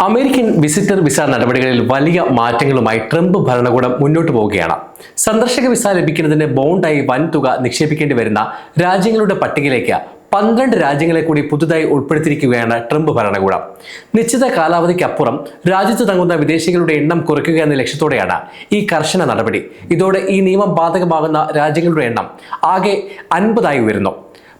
American visitor visa നടപടികളിൽ വലിയ മാറ്റങ്ങളുമായി Trump ഭരണകൂടം മുന്നോട്ട് പോവുകയാണ്. സന്ദർശക വിസ ലഭിക്കുന്നതിന് ബോണ്ടായി വൻതുക നിക്ഷേപിക്കേണ്ടി വരുന്ന രാജ്യങ്ങളുടെ പട്ടികയിലേക്ക് 12 രാജ്യങ്ങളെ കൂടി പുതുതായി ഉൾപ്പെടുത്തിയിരിക്കുകയാണ് ട്രംപ് ഭരണകൂടം. നിശ്ചിത കാലാവധിക്കപ്പുറം രാജ്യത്ത് തങ്ങുന്ന വിദേശികളുടെ എണ്ണം കുറയ്ക്കുക എന്ന ലക്ഷ്യത്തോടെയാണ് ഈ കർശന നടപടി. ഇതോടെ ഈ നിയമം ബാധകമാകുന്ന രാജ്യങ്ങളുടെ എണ്ണം ആകെ 50 ഉയരുന്നു.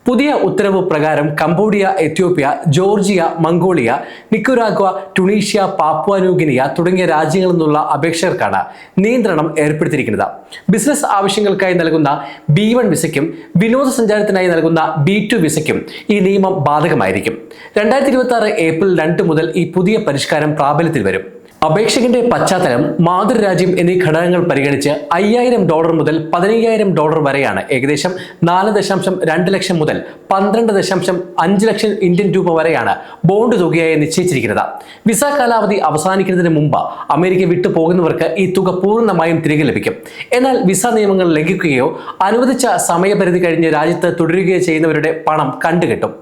പുതിയ ഉത്തരവ് പ്രകാരം Cambodia, Ethiopia, Georgia, Mongolia, Nicaragua, Tunisia, Papua New Guinea തുടങ്ങിയ രാജ്യങ്ങളിൽ നിന്നുള്ള അപേക്ഷകർക്കാണ് നിയന്ത്രണം ഏർപ്പെടുത്തിയിരിക്കുന്നത്. ബിസിനസ് ആവശ്യങ്ങൾക്കായി നൽകുന്ന B1 വിസയ്ക്കും വിനോദസഞ്ചാരത്തിനായി നൽകുന്ന B2 വിസയ്ക്കും ഈ നിയമം ബാധകമായിരിക്കും. 2026 ഏപ്രിൽ 2 മുതൽ ഈ പുതിയ പരിഷ്കാരം പ്രാബല്യത്തിൽ വരും. അപേക്ഷകന്റെ പശ്ചാത്തലം, മാതൃരാജ്യം എന്നീ ഘടകങ്ങൾ പരിഗണിച്ച് $5,000 മുതൽ $15,000 വരെയാണ് ഏകദേശം 4.2 ലക്ഷം മുതൽ 12.5 ലക്ഷം ഇന്ത്യൻ രൂപ വരെയാണ് ബോണ്ട് തുകയായി നിശ്ചയിച്ചിരിക്കുന്നത്. വിസ കാലാവധി അവസാനിക്കുന്നതിന് മുമ്പ് അമേരിക്ക വിട്ടു പോകുന്നവർക്ക് ഈ തുക പൂർണ്ണമായും തിരികെ ലഭിക്കും. എന്നാൽ വിസ നിയമങ്ങൾ ലംഘിക്കുകയോ അനുവദിച്ച സമയപരിധി കഴിഞ്ഞ് രാജ്യത്ത് തുടരുകയോ ചെയ്യുന്നവരുടെ പണം കണ്ടുകെട്ടും.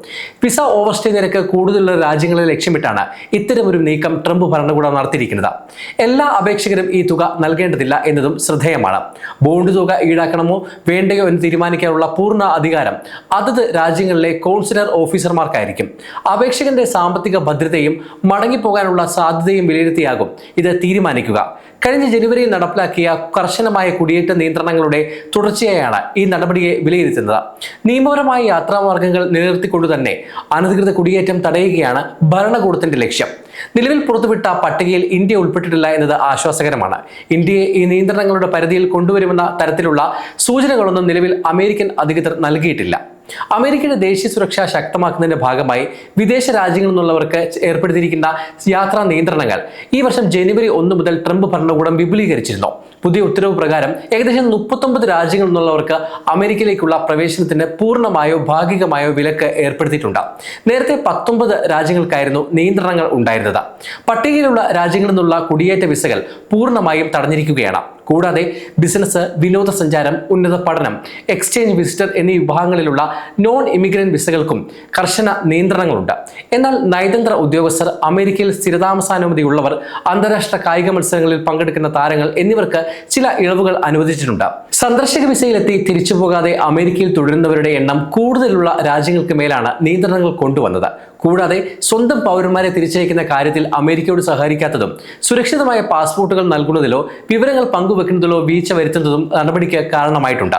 വിസ ഓവർസ്റ്റേ നിരക്ക് കൂടുതലുള്ള രാജ്യങ്ങളെ ലക്ഷ്യമിട്ടാണ് ഇത്തരമൊരു നീക്കം ട്രംപ് ഭരണകൂടം നടത്തിയിരിക്കുന്നത്. എല്ലാ അപേക്ഷകരും ഈ തുക നൽകേണ്ടതില്ല എന്നതും ശ്രദ്ധേയമാണ്. ബോണ്ട് തുക ഈടാക്കണമോ വേണ്ടയോ എന്ന് തീരുമാനിക്കാനുള്ള പൂർണ്ണ അധികാരം അതത് രാജ്യങ്ങളിലെ കോൺസുലർ ഓഫീസർമാർക്കായിരിക്കും. അപേക്ഷകന്റെ സാമ്പത്തിക ഭദ്രതയും മടങ്ങിപ്പോകാനുള്ള സാധ്യതയും വിലയിരുത്തിയാകും ഇത് തീരുമാനിക്കുക. കഴിഞ്ഞ ജനുവരിയിൽ നടപ്പിലാക്കിയ കർശനമായ കുടിയേറ്റ നിയന്ത്രണങ്ങളുടെ തുടർച്ചയായാണ് ഈ നടപടിയെ വിലയിരുത്തുന്നത്. നിയമപരമായ യാത്രാമാർഗങ്ങൾ നിലനിർത്തിക്കൊണ്ട് തന്നെ അനധികൃത കുടിയേറ്റം തടയുകയാണ് ഭരണകൂടത്തിന്റെ ലക്ഷ്യം. നിലവിൽ പുറത്തുവിട്ട പട്ടികയിൽ ഇന്ത്യ ഉൾപ്പെട്ടിട്ടില്ല എന്നത് ആശ്വാസകരമാണ്. ഇന്ത്യയെ ഈ നിയന്ത്രണങ്ങളുടെ പരിധിയിൽ കൊണ്ടുവരുമെന്ന തരത്തിലുള്ള സൂചനകളൊന്നും നിലവിൽ അമേരിക്കൻ അധികൃതർ നൽകിയിട്ടില്ല. അമേരിക്കയുടെ ദേശീയ സുരക്ഷ ശക്തമാക്കുന്നതിന്റെ ഭാഗമായി വിദേശ രാജ്യങ്ങളിൽ നിന്നുള്ളവർക്ക് ഏർപ്പെടുത്തിയിരിക്കുന്ന യാത്രാ നിയന്ത്രണങ്ങൾ ഈ വർഷം ജനുവരി 1 മുതൽ ട്രംപ് ഭരണകൂടം വിപുലീകരിച്ചിരുന്നു. പുതിയ ഉത്തരവ് പ്രകാരം ഏകദേശം 39 രാജ്യങ്ങളിൽ നിന്നുള്ളവർക്ക് അമേരിക്കയിലേക്കുള്ള പ്രവേശനത്തിന് പൂർണ്ണമായോ ഭാഗികമായോ വിലക്ക് ഏർപ്പെടുത്തിയിട്ടുണ്ട്. നേരത്തെ 19 രാജ്യങ്ങൾക്കായിരുന്നു നിയന്ത്രണങ്ങൾ ഉണ്ടായിരുന്നത്. പട്ടികയിലുള്ള രാജ്യങ്ങളിൽ നിന്നുള്ള കുടിയേറ്റ വിസകൾ പൂർണ്ണമായും തടഞ്ഞിരിക്കുകയാണ്. കൂടാതെ ബിസിനസ്, വിനോദസഞ്ചാരം, ഉന്നത പഠനം, എക്സ്ചേഞ്ച് വിസിറ്റർ എന്നീ വിഭാഗങ്ങളിലുള്ള നോൺ ഇമിഗ്രന്റ് വിസകൾക്കും കർശന നിയന്ത്രണങ്ങളുണ്ട്. എന്നാൽ നയതന്ത്ര ഉദ്യോഗസ്ഥർ, അമേരിക്കയിൽ സ്ഥിരതാമസാനുമതിയുള്ളവർ, അന്താരാഷ്ട്ര കായിക മത്സരങ്ങളിൽ പങ്കെടുക്കുന്ന താരങ്ങൾ എന്നിവർക്ക് ചില ഇളവുകൾ അനുവദിച്ചിട്ടുണ്ട്. സന്ദർശക വിസയിലെത്തി തിരിച്ചു പോകാതെ അമേരിക്കയിൽ തുടരുന്നവരുടെ എണ്ണം കൂടുതലുള്ള രാജ്യങ്ങൾക്ക് മേലാണ് നിയന്ത്രണങ്ങൾ കൊണ്ടുവന്നത്. കൂടാതെ സ്വന്തം പൗരന്മാരെ തിരിച്ചയക്കുന്ന കാര്യത്തിൽ അമേരിക്കയോട് സഹകരിക്കാത്തതും സുരക്ഷിതമായ പാസ്പോർട്ടുകൾ നൽകുന്നതിലോ വിവരങ്ങൾ പങ്കുവെക്കുന്നതിലോ വീഴ്ച വരുത്തുന്നതും നടപടിക്ക് കാരണമായിട്ടുണ്ട്.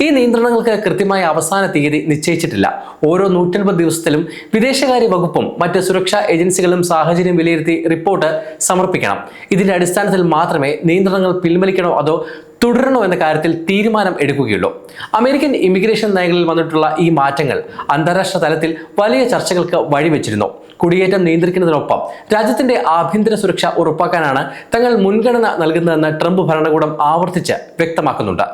ഈ നിയന്ത്രണങ്ങൾക്ക് കൃത്യമായ അവസാന തീയതി നിശ്ചയിച്ചിട്ടില്ല. ഓരോ 180 ദിവസത്തിലും വിദേശകാര്യ വകുപ്പും മറ്റ് സുരക്ഷാ ഏജൻസികളും സാഹചര്യം വിലയിരുത്തി റിപ്പോർട്ട് സമർപ്പിക്കണം. ഇതിന്റെ അടിസ്ഥാനത്തിൽ മാത്രമേ നിയന്ത്രണങ്ങൾ പിൻവലിക്കണോ അതോ തുടരണോ എന്ന കാര്യത്തിൽ തീരുമാനം എടുക്കുകയുള്ളൂ. അമേരിക്കൻ ഇമിഗ്രേഷൻ നയങ്ങളിൽ വന്നിട്ടുള്ള ഈ മാറ്റങ്ങൾ അന്താരാഷ്ട്ര തലത്തിൽ വലിയ ചർച്ചകൾക്ക് വഴിവെച്ചിരുന്നു. കുടിയേറ്റം നിയന്ത്രിക്കുന്നതിനൊപ്പം രാജ്യത്തിന്റെ ആഭ്യന്തര സുരക്ഷ ഉറപ്പാക്കാനാണ് തങ്ങൾ മുൻഗണന നൽകുന്നതെന്ന് ട്രംപ് ഭരണകൂടം ആവർത്തിച്ച് വ്യക്തമാക്കുന്നുണ്ട്.